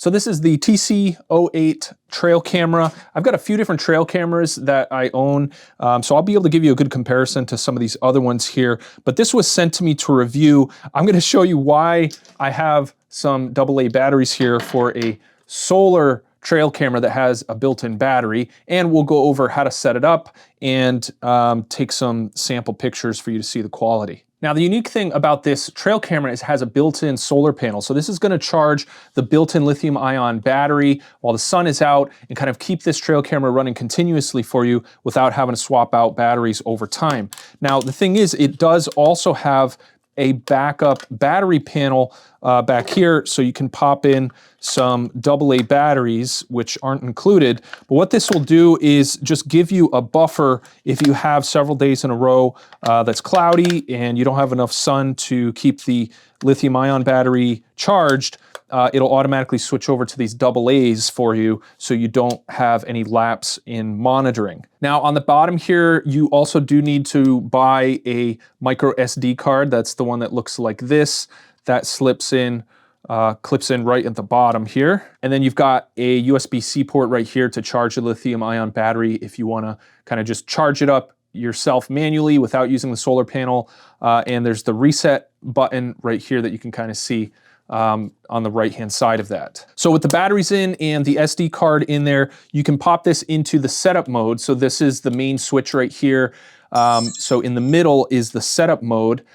So this is the TC08 trail camera. I've got a few different trail cameras that I own, so I'll be able to give you a good comparison to some of these other ones here, but this was sent to me to review. I'm gonna show you why I have some AA batteries here for a solar trail camera that has a built-in battery, and we'll go over how to set it up and take some sample pictures for you to see the quality. Now, the unique thing about this trail camera is it has a built-in solar panel. So this is gonna charge the built-in lithium ion battery while the sun is out and kind of keep this trail camera running continuously for you without having to swap out batteries over time. Now, the thing is, it does also have a backup battery panel back here, so you can pop in some AA batteries, which aren't included. But what this will do is just give you a buffer if you have several days in a row that's cloudy and you don't have enough sun to keep the lithium ion battery charged. It'll automatically switch over to these AA's for you so you don't have any lapse in monitoring. Now on the bottom here, you also do need to buy a micro SD card. That's the one that looks like this. That slips in, clips in right at the bottom here. And then you've got a USB-C port right here to charge the lithium ion battery if you wanna kind of just charge it up yourself manually without using the solar panel. And there's the reset button right here that you can kind of see on the right-hand side of that. So with the batteries in and the SD card in there, you can pop this into the setup mode. So this is the main switch right here. So in the middle is the setup mode.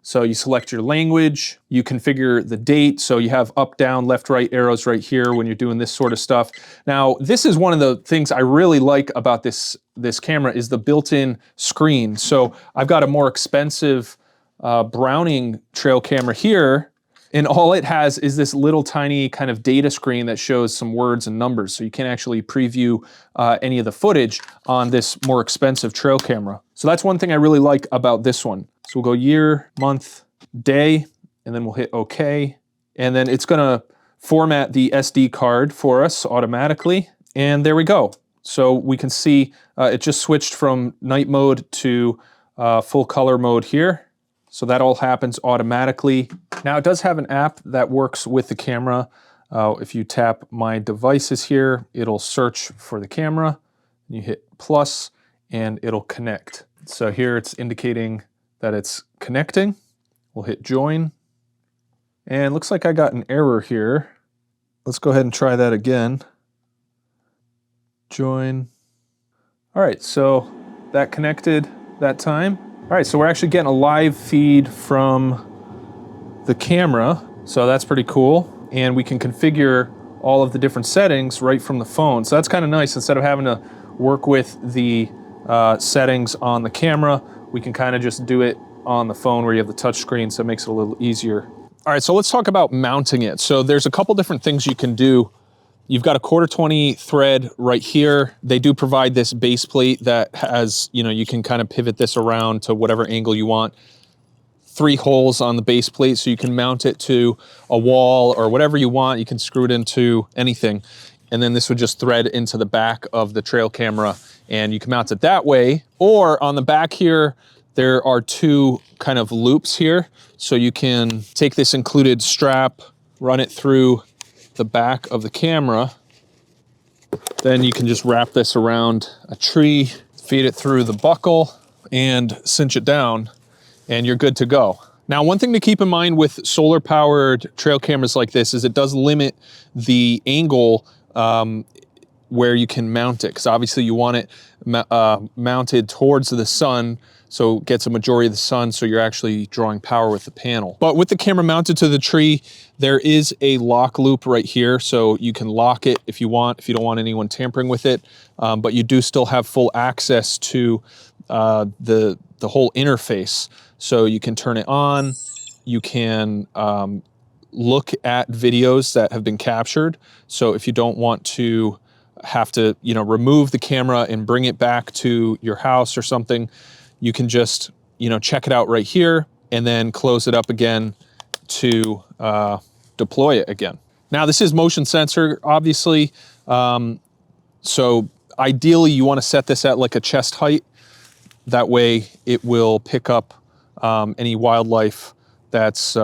So you select your language, you configure the date. So you have up, down, left, right arrows right here when you're doing this sort of stuff. Now, this is one of the things I really like about this camera is the built-in screen. So I've got a more expensive Browning trail camera here, and all it has is this little tiny kind of data screen that shows some words and numbers. So you can actually preview any of the footage on this more expensive trail camera. So that's one thing I really like about this one. So we'll go year, month, day, and then we'll hit OK. And then it's gonna format the SD card for us automatically. And there we go. So we can see it just switched from night mode to full color mode here. So that all happens automatically. Now it does have an app that works with the camera. If you tap my devices here, it'll search for the camera. You hit plus and it'll connect. So here it's indicating that it's connecting. We'll hit join. And it looks like I got an error here. Let's go ahead and try that again. Join. All right, so that connected that time. All right, so we're actually getting a live feed from the camera, so that's pretty cool. And we can configure all of the different settings right from the phone. So that's kind of nice. Instead of having to work with the settings on the camera, we can kind of just do it on the phone where you have the touch screen, so it makes it a little easier. All right, so let's talk about mounting it. So there's a couple different things you can do. You've got a 1/4-20 thread right here. They do provide this base plate that has, you can kind of pivot this around to whatever angle you want. 3 holes on the base plate, so you can mount it to a wall or whatever you want. You can screw it into anything. And then this would just thread into the back of the trail camera, and you can mount it that way. Or on the back here, there are 2 kind of loops here. So you can take this included strap, run it through the back of the camera. Then you can just wrap this around a tree, feed it through the buckle, and cinch it down, and you're good to go. Now, one thing to keep in mind with solar-powered trail cameras like this is it does limit the angle where you can mount it, because obviously you want it mounted towards the sun, so it gets a majority of the sun, so you're actually drawing power with the panel. But with the camera mounted to the tree, there is a lock loop right here, so you can lock it if you want, if you don't want anyone tampering with it, but you do still have full access to the whole interface. So you can turn it on, you can look at videos that have been captured. So if you don't want to have to, remove the camera and bring it back to your house or something, you can just, check it out right here and then close it up again to deploy it again. Now this is motion sensor, obviously. So ideally you want to set this at like a chest height. That way it will pick up any wildlife that's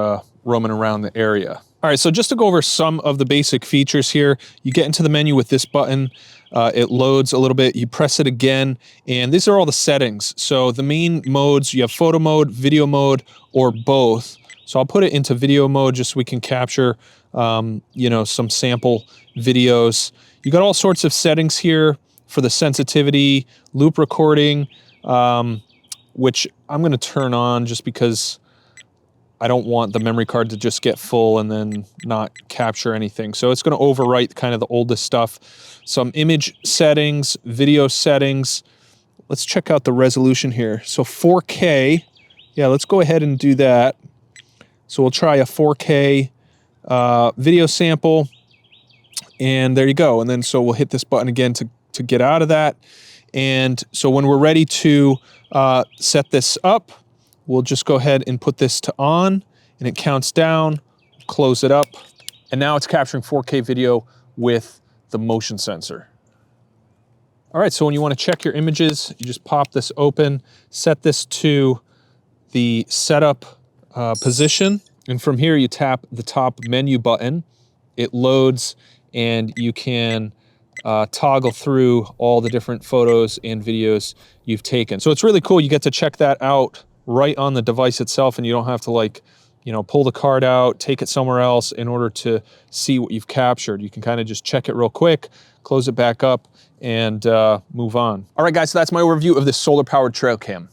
roaming around the area. All right, so just to go over some of the basic features here, you get into the menu with this button. It loads a little bit, you press it again, and these are all the settings. So the main modes, you have photo mode, video mode, or both. So I'll put it into video mode just so we can capture, you know, some sample videos. You got all sorts of settings here for the sensitivity, loop recording, which I'm gonna turn on just because I don't want the memory card to just get full and then not capture anything. So it's going to overwrite kind of the oldest stuff. Some image settings, video settings. Let's check out the resolution here. So 4K, yeah, let's go ahead and do that. So we'll try a 4K video sample, and there you go. And then so we'll hit this button again to get out of that. And so when we're ready to set this up, we'll just go ahead and put this to on, and it counts down, close it up, and now it's capturing 4K video with the motion sensor. All right, so when you want to check your images, you just pop this open, set this to the setup position, and from here you tap the top menu button. It loads, and you can toggle through all the different photos and videos you've taken. So it's really cool. You get to check that out right on the device itself, and you don't have to, like, you know, pull the card out, take it somewhere else in order to see what you've captured. You can kind of just check it real quick, close it back up, and move on. All right, guys, so that's my overview of this solar-powered trail cam.